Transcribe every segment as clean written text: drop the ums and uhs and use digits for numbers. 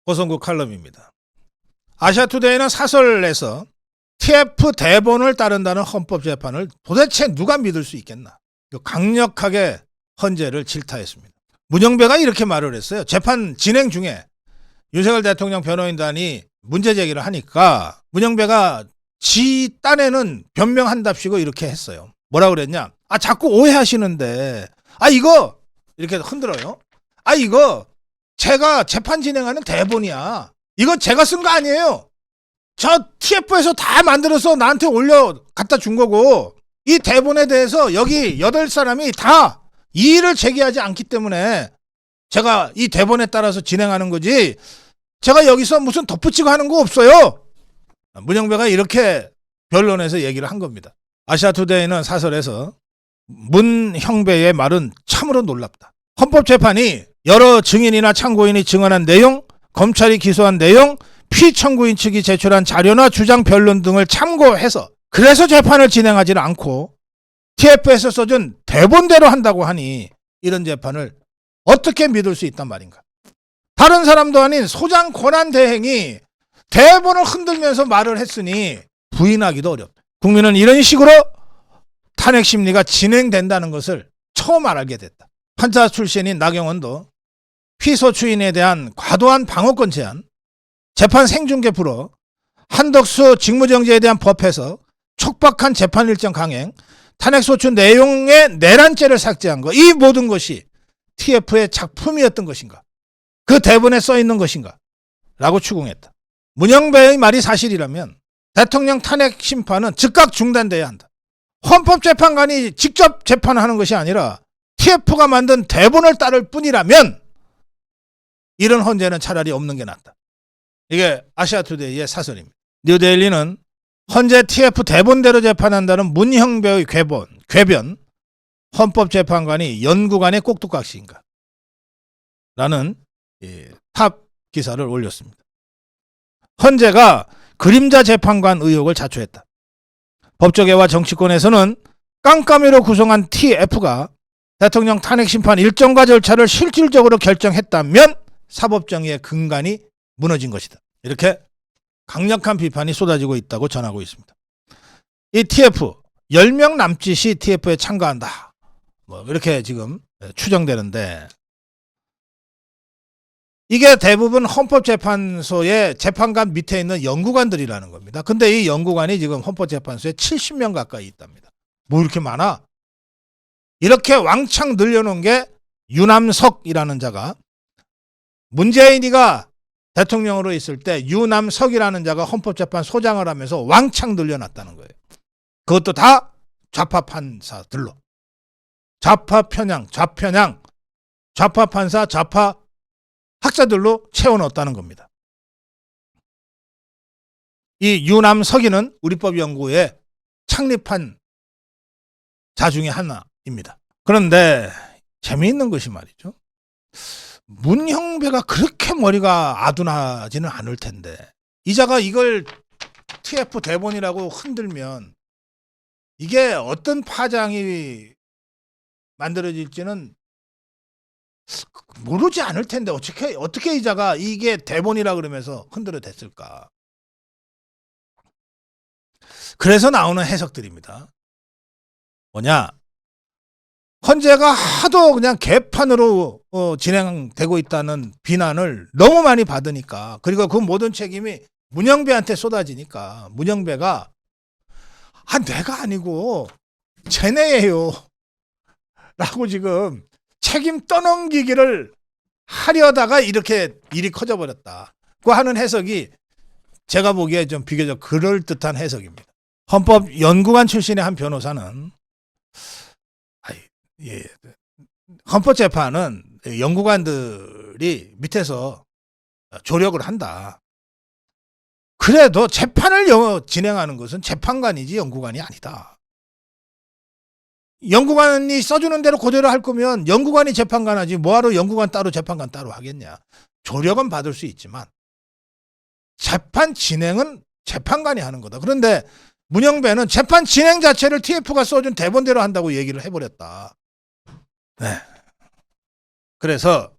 고성국 칼럼입니다. 아시아투데이는 사설에서 TF 대본을 따른다는 헌법재판을 도대체 누가 믿을 수 있겠나. 강력하게 헌재를 질타했습니다. 문영배가 이렇게 말을 했어요. 재판 진행 중에 윤석열 대통령 변호인단이 문제 제기를 하니까 문영배가 지 딴에는 변명한답시고 이렇게 했어요. 뭐라 그랬냐? 자꾸 오해하시는데 이거 이렇게 흔들어요. 이거 제가 재판 진행하는 대본이야. 이건 제가 쓴 거 아니에요. 저 TF에서 다 만들어서 나한테 갖다 준 거고, 이 대본에 대해서 여기 8사람이 다 이의를 제기하지 않기 때문에 제가 이 대본에 따라서 진행하는 거지, 제가 여기서 무슨 덧붙이고 하는 거 없어요. 문영배가 이렇게 변론에서 얘기를 한 겁니다. 아시아투데이는 사설에서 문형배의 말은 참으로 놀랍다. 헌법재판이 여러 증인이나 참고인이 증언한 내용, 검찰이 기소한 내용, 피청구인 측이 제출한 자료나 주장 변론 등을 참고해서 그래서 재판을 진행하지는 않고 TF에서 써준 대본대로 한다고 하니 이런 재판을 어떻게 믿을 수 있단 말인가. 다른 사람도 아닌 소장 권한대행이 대본을 흔들면서 말을 했으니 부인하기도 어렵다. 국민은 이런 식으로 탄핵 심리가 진행된다는 것을 처음 알게 됐다. 판사 출신인 나경원도 피소추인에 대한 과도한 방어권 제한, 재판 생중계 불허, 한덕수 직무정지에 대한 법에서 촉박한 재판 일정 강행, 탄핵소추 내용의 내란죄를 삭제한 것, 이 모든 것이 TF의 작품이었던 것인가? 그 대본에 써 있는 것인가? 라고 추궁했다. 문영배의 말이 사실이라면 대통령 탄핵 심판은 즉각 중단돼야 한다. 헌법재판관이 직접 재판하는 것이 아니라 TF가 만든 대본을 따를 뿐이라면 이런 헌재는 차라리 없는 게 낫다. 이게 아시아투데이의 사설입니다. 뉴데일리는 헌재 TF 대본대로 재판한다는 문형배의 궤변, 헌법재판관이 연구관의 꼭두각시인가? 라는 탑 기사를 올렸습니다. 헌재가 그림자 재판관 의혹을 자초했다. 법조계와 정치권에서는 깜깜이로 구성한 TF가 대통령 탄핵 심판 일정과 절차를 실질적으로 결정했다면 사법정의의 근간이 무너진 것이다. 이렇게 강력한 비판이 쏟아지고 있다고 전하고 있습니다. 이 TF 10명 남짓이 TF에 참가한다. 이렇게 지금 추정되는데, 이게 대부분 헌법재판소의 재판관 밑에 있는 연구관들이라는 겁니다. 근데 이 연구관이 지금 헌법재판소에 70명 가까이 있답니다. 뭐 이렇게 많아? 이렇게 왕창 늘려놓은 게 유남석이라는 자가, 문재인이가 대통령으로 있을 때 유남석이라는 자가 헌법재판소장을 하면서 왕창 늘려놨다는 거예요. 그것도 다 좌파 판사들로. 좌파 편향, 좌파 판사, 좌파 학자들로 채워넣었다는 겁니다. 이 유남석이는 우리법연구회 창립한 자 중에 하나입니다. 그런데 재미있는 것이 말이죠. 문형배가 그렇게 머리가 아둔하지는 않을 텐데, 이자가 이걸 TF 대본이라고 흔들면 이게 어떤 파장이 만들어질지는 모르지 않을 텐데 어떻게 이자가 이게 대본이라 그러면서 흔들어댔을까. 그래서 나오는 해석들입니다. 뭐냐, 헌재가 하도 그냥 개판으로 진행되고 있다는 비난을 너무 많이 받으니까, 그리고 그 모든 책임이 문영배한테 쏟아지니까 문영배가 내가 아니고 쟤네예요 라고 지금 책임 떠넘기기를 하려다가 이렇게 일이 커져버렸다. 그 하는 해석이 제가 보기에 좀 비교적 그럴듯한 해석입니다. 헌법연구관 출신의 한 변호사는 헌법재판은 연구관들이 밑에서 조력을 한다. 그래도 재판을 진행하는 것은 재판관이지 연구관이 아니다. 연구관이 써주는 대로 그대로 할 거면 연구관이 재판관 하지 뭐하러 연구관 따로 재판관 따로 하겠냐. 조력은 받을 수 있지만 재판 진행은 재판관이 하는 거다. 그런데 문영배는 재판 진행 자체를 TF가 써준 대본대로 한다고 얘기를 해버렸다. 네. 그래서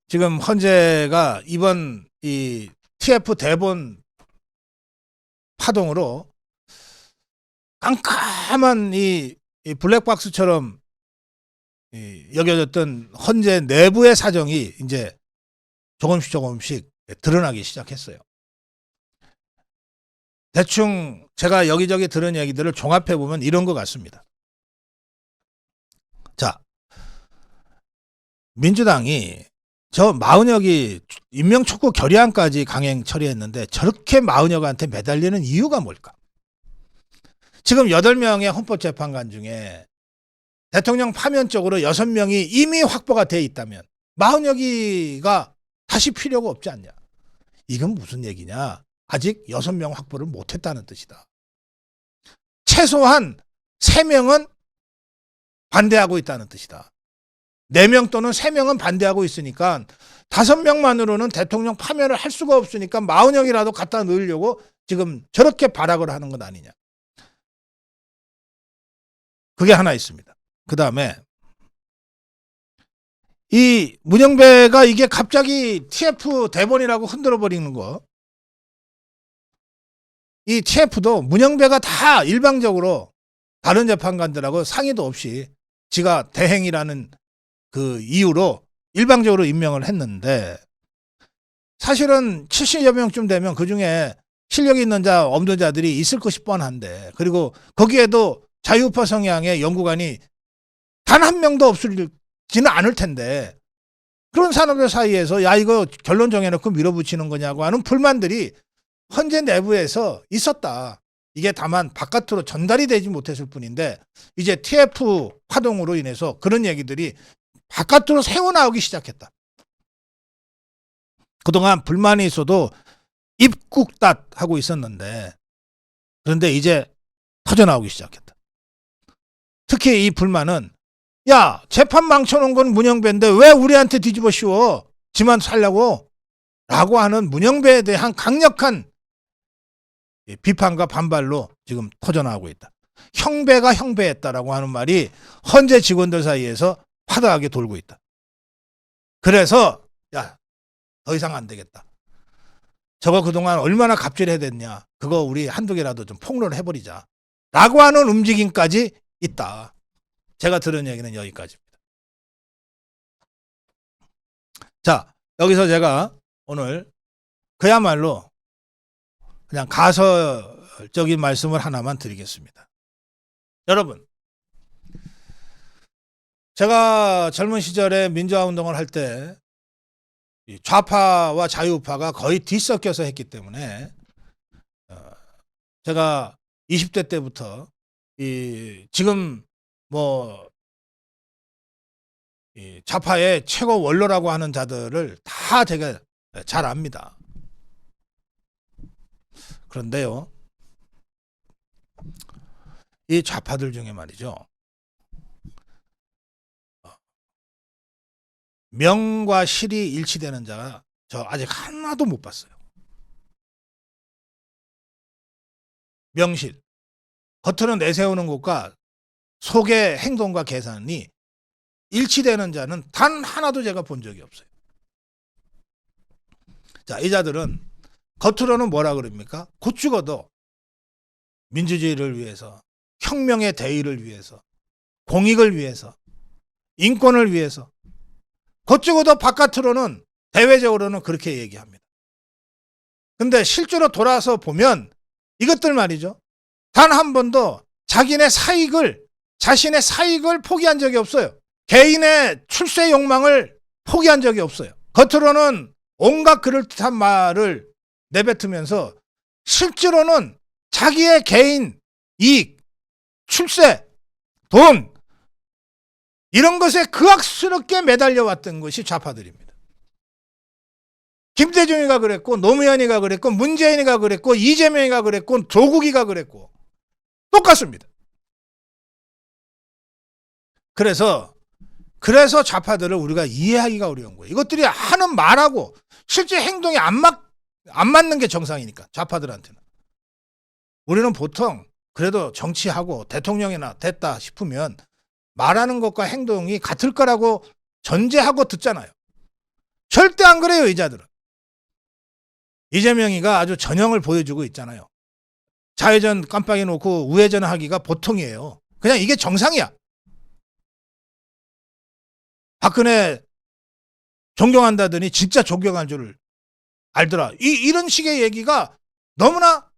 지금 헌재가 이번 이 TF 대본 파동으로 깜깜한 이 블랙박스처럼 여겨졌던 헌재 내부의 사정이 이제 조금씩 드러나기 시작했어요. 대충 제가 여기저기 들은 얘기들을 종합해 보면 이런 것 같습니다. 자, 민주당이 저 마은혁이 임명촉구 결의안까지 강행 처리했는데 저렇게 마은혁한테 매달리는 이유가 뭘까? 지금 8명의 헌법재판관 중에 대통령 파면적으로 6명이 이미 확보가 돼 있다면 마은혁이가 다시 필요가 없지 않냐? 이건 무슨 얘기냐? 아직 6명 확보를 못했다는 뜻이다. 최소한 3명은 반대하고 있다는 뜻이다. 4명 또는 3명은 반대하고 있으니까 5명만으로는 대통령 파면을 할 수가 없으니까 마은혁이라도 갖다 넣으려고 지금 저렇게 발악을 하는 것 아니냐. 그게 하나 있습니다. 그 다음에 이 문영배가 이게 갑자기 TF 대본이라고 흔들어 버리는 거, 이 TF도 문영배가 다 일방적으로 다른 재판관들하고 상의도 없이 지가 대행이라는 그 이유로 일방적으로 임명을 했는데, 사실은 70여 명쯤 되면 그중에 실력이 있는 자 없는 자들이 있을 것이 뻔한데, 그리고 거기에도 자유우파 성향의 연구관이 단 한 명도 없을지는 않을 텐데, 그런 사람들 사이에서 야 이거 결론 정해놓고 밀어붙이는 거냐고 하는 불만들이 헌재 내부에서 있었다. 이게 다만 바깥으로 전달이 되지 못했을 뿐인데 이제 TF 파동으로 인해서 그런 얘기들이 바깥으로 새어나오기 시작했다. 그동안 불만이 있어도 입국닷 하고 있었는데, 그런데 이제 터져나오기 시작했다. 특히 이 불만은, 야 재판 망쳐놓은 건 문영배인데 왜 우리한테 뒤집어 씌워? 지만 살려고? 라고 하는 문영배에 대한 강력한 비판과 반발로 지금 터져나오고 있다. 형배가 형배했다라고 하는 말이 헌재 직원들 사이에서 파다하게 돌고 있다. 그래서 야 더 이상 안 되겠다. 저거 그동안 얼마나 갑질해야 됐냐. 그거 우리 한두 개라도 좀 폭로를 해버리자. 라고 하는 움직임까지 있다. 제가 들은 얘기는 여기까지입니다. 자, 여기서 제가 오늘 그야말로 그냥 가설적인 말씀을 하나만 드리겠습니다. 여러분, 제가 젊은 시절에 민주화 운동을 할 때 좌파와 자유우파가 거의 뒤섞여서 했기 때문에 제가 20대 때부터 지금 뭐 좌파의 최고 원로라고 하는 자들을 다 제가 잘 압니다. 그런데요, 이 좌파들 중에 말이죠, 명과 실이 일치되는 자가 저 아직 하나도 못 봤어요. 명실, 겉으로 내세우는 것과 속의 행동과 계산이 일치되는 자는 단 하나도 제가 본 적이 없어요. 자, 이 자들은 겉으로는 뭐라 그럽니까? 곧 죽어도 민주주의를 위해서, 혁명의 대의를 위해서, 공익을 위해서, 인권을 위해서, 곧 죽어도 바깥으로는 대외적으로는 그렇게 얘기합니다. 근데 실제로 돌아서 보면 이것들 말이죠, 단 한 번도 자신의 사익을 포기한 적이 없어요. 개인의 출세 욕망을 포기한 적이 없어요. 겉으로는 온갖 그럴듯한 말을 내뱉으면서 실제로는 자기의 개인 이익, 출세, 돈, 이런 것에 극악스럽게 매달려 왔던 것이 좌파들입니다. 김대중이가 그랬고, 노무현이가 그랬고, 문재인이가 그랬고, 이재명이가 그랬고, 조국이가 그랬고, 똑같습니다. 그래서 좌파들을 우리가 이해하기가 어려운 거예요. 이것들이 하는 말하고 실제 행동이 안 맞는 게 정상이니까, 좌파들한테는. 우리는 보통 그래도 정치하고 대통령이나 됐다 싶으면 말하는 것과 행동이 같을 거라고 전제하고 듣잖아요. 절대 안 그래요, 의자들은. 이재명이가 아주 전형을 보여주고 있잖아요. 좌회전 깜빡이 놓고 우회전 하기가 보통이에요. 그냥 이게 정상이야. 박근혜 존경한다더니 진짜 존경한 줄 알더라. 이런 식의 얘기가 너무나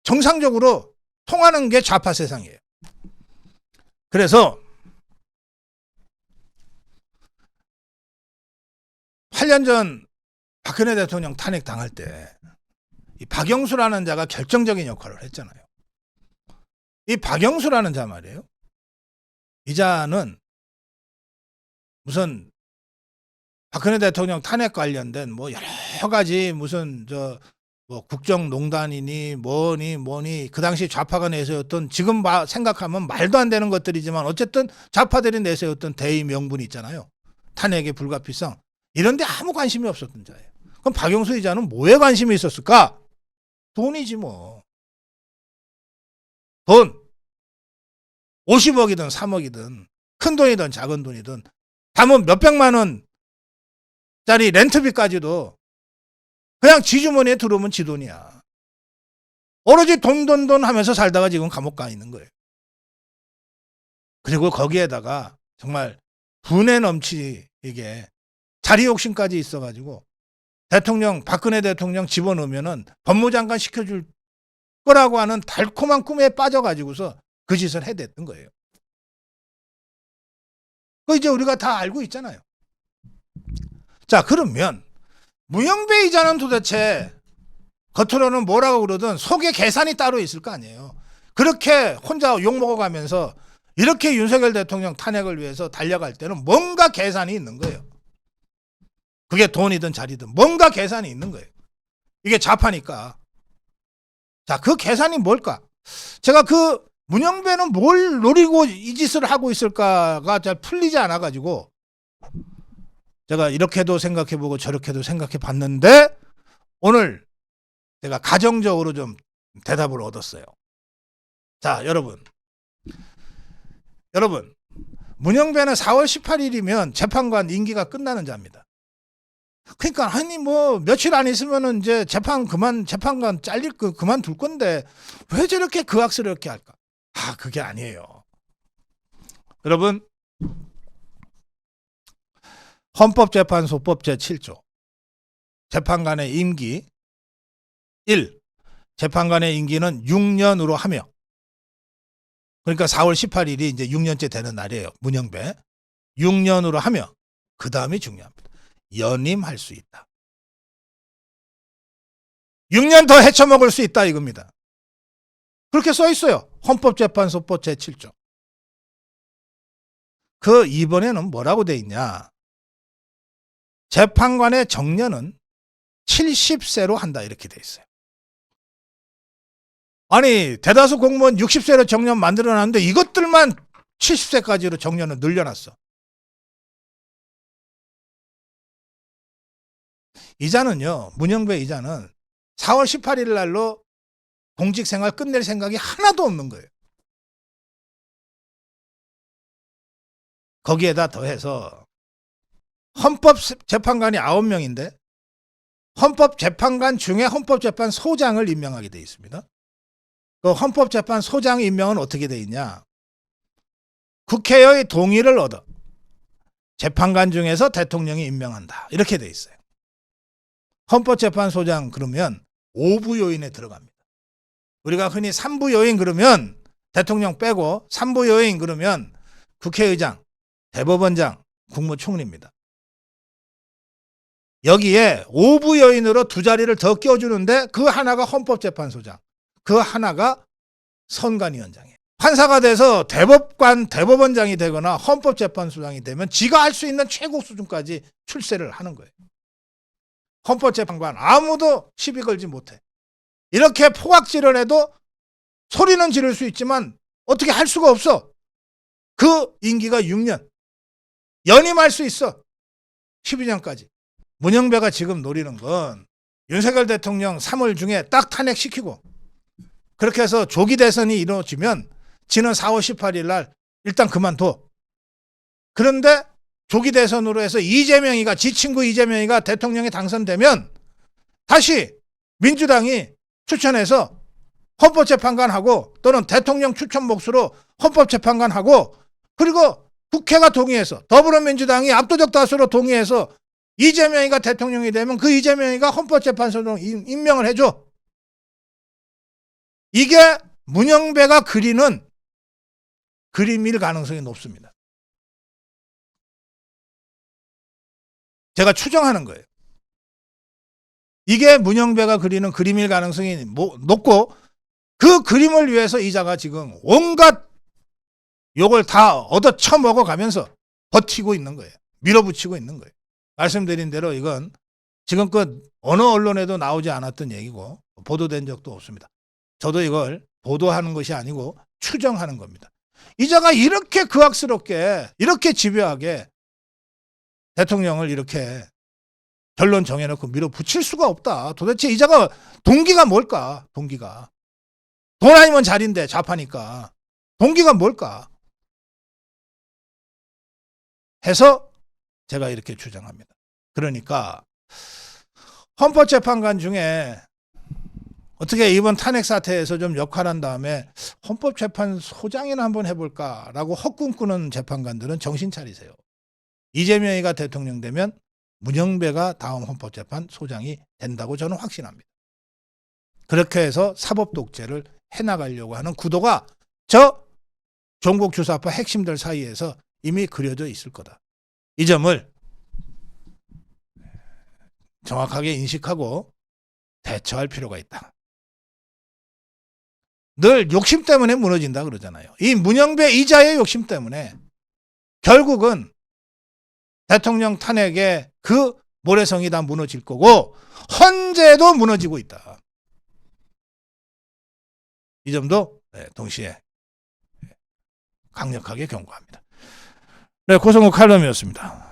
정상적으로 통하는 게 좌파 세상이에요. 그래서 8년 전 박근혜 대통령 탄핵 당할 때 이 박영수라는 자가 결정적인 역할을 했잖아요. 이 박영수라는 자 말이에요. 이 자는 무슨 박근혜 대통령 탄핵 관련된 뭐 여러 가지 무슨 뭐 국정농단이니 뭐니 그 당시 좌파가 내세웠던, 지금 생각하면 말도 안 되는 것들이지만 어쨌든 좌파들이 내세웠던 대의 명분이 있잖아요. 탄핵의 불가피성, 이런 데 아무 관심이 없었던 자예요. 그럼 박영수 이자는 뭐에 관심이 있었을까? 돈이지 뭐. 돈. 50억이든 3억이든 큰 돈이든 작은 돈이든 담은 몇백만 원짜리 렌트비까지도 그냥 지 주머니에 들어오면 지 돈이야. 오로지 돈 하면서 살다가 지금 감옥 가 있는 거예요. 그리고 거기에다가 정말 분에 넘치게 자리 욕심까지 있어가지고 박근혜 대통령 집어넣으면은 법무장관 시켜줄 거라고 하는 달콤한 꿈에 빠져가지고서 그 짓을 해댔던 거예요. 그거 이제 우리가 다 알고 있잖아요. 자, 그러면 문영배 이자는 도대체 겉으로는 뭐라고 그러든 속에 계산이 따로 있을 거 아니에요. 그렇게 혼자 욕먹어가면서 이렇게 윤석열 대통령 탄핵을 위해서 달려갈 때는 뭔가 계산이 있는 거예요. 그게 돈이든 자리든 뭔가 계산이 있는 거예요. 이게 좌파니까. 자, 그 계산이 뭘까? 제가 그 문영배는 뭘 노리고 이 짓을 하고 있을까가 잘 풀리지 않아가지고 제가 이렇게도 생각해보고 저렇게도 생각해봤는데 오늘 제가 가정적으로 좀 대답을 얻었어요. 자, 여러분 문영배는 4월 18일이면 재판관 임기가 끝나는 자입니다. 그러니까 아니 뭐 며칠 안 있으면은 이제 재판관 잘릴 그만둘 건데 왜 저렇게 그악스럽게 할까? 그게 아니에요. 여러분, 헌법재판소법 제7조 재판관의 임기 1. 재판관의 임기는 6년으로 하며, 그러니까 4월 18일이 이제 6년째 되는 날이에요. 문영배 6년으로 하며, 그 다음이 중요합니다. 연임할 수 있다. 6년 더 헤쳐먹을 수 있다 이겁니다. 그렇게 써 있어요. 헌법재판소법 제7조. 그 2번에는 뭐라고 돼 있냐? 재판관의 정년은 70세로 한다 이렇게 돼 있어요. 아니 대다수 공무원 60세로 정년 만들어놨는데 이것들만 70세까지로 정년을 늘려놨어. 이자는요, 문영배 이자는 4월 18일 날로 공직생활 끝낼 생각이 하나도 없는 거예요. 거기에다 더해서 헌법재판관이 9명인데 헌법재판관 중에 헌법재판소장을 임명하게 돼 있습니다. 그 헌법재판소장 임명은 어떻게 돼 있냐? 국회의 동의를 얻어 재판관 중에서 대통령이 임명한다 이렇게 돼 있어요. 헌법재판소장 그러면 5부 요인에 들어갑니다. 우리가 흔히 3부 요인 그러면 대통령 빼고 3부 요인 그러면 국회의장, 대법원장, 국무총리입니다. 여기에 5부 요인으로 두 자리를 더 끼워주는데 그 하나가 헌법재판소장, 그 하나가 선관위원장이에요. 판사가 돼서 대법원장이 되거나 헌법재판소장이 되면 지가 할 수 있는 최고 수준까지 출세를 하는 거예요. 헌법재판관 아무도 시비 걸지 못해. 이렇게 포각질을 해도 소리는 지를 수 있지만 어떻게 할 수가 없어. 그 임기가 6년. 연임할 수 있어. 12년까지. 문영배가 지금 노리는 건 윤석열 대통령 3월 중에 딱 탄핵시키고 그렇게 해서 조기 대선이 이루어지면 지는 4월 18일 날 일단 그만둬. 그런데 조기 대선으로 해서 이재명이가, 지 친구 이재명이가 대통령에 당선되면 다시 민주당이 추천해서 헌법재판관하고 또는 대통령 추천 몫으로 헌법재판관하고 그리고 국회가 동의해서 더불어민주당이 압도적 다수로 동의해서 이재명이가 대통령이 되면 그 이재명이가 헌법재판소로 임명을 해줘. 이게 문영배가 그리는 그림일 가능성이 높습니다. 제가 추정하는 거예요. 이게 문영배가 그리는 그림일 가능성이 높고 그 그림을 위해서 이자가 지금 온갖 욕을 다 얻어 쳐먹어 가면서 버티고 있는 거예요. 밀어붙이고 있는 거예요. 말씀드린 대로 이건 지금껏 어느 언론에도 나오지 않았던 얘기고 보도된 적도 없습니다. 저도 이걸 보도하는 것이 아니고 추정하는 겁니다. 이자가 이렇게 극악스럽게 이렇게 집요하게 대통령을 이렇게 결론 정해놓고 밀어붙일 수가 없다. 도대체 이자가 동기가 뭘까? 동기가. 돈 아니면 자리인데 좌파니까. 동기가 뭘까? 해서 제가 이렇게 주장합니다. 그러니까 헌법재판관 중에 어떻게 이번 탄핵 사태에서 좀 역할한 다음에 헌법재판소장이나 한번 해볼까라고 헛꿈꾸는 재판관들은 정신 차리세요. 이재명이가 대통령 되면 문영배가 다음 헌법재판소장이 된다고 저는 확신합니다. 그렇게 해서 사법 독재를 해나가려고 하는 구도가 저 종북 주사파 핵심들 사이에서 이미 그려져 있을 거다. 이 점을 정확하게 인식하고 대처할 필요가 있다. 늘 욕심 때문에 무너진다 그러잖아요. 이 문영배 이자의 욕심 때문에 결국은 대통령 탄핵의 그 모래성이 다 무너질 거고 헌재도 무너지고 있다. 이 점도 동시에 강력하게 경고합니다. 네, 고성국 칼럼이었습니다.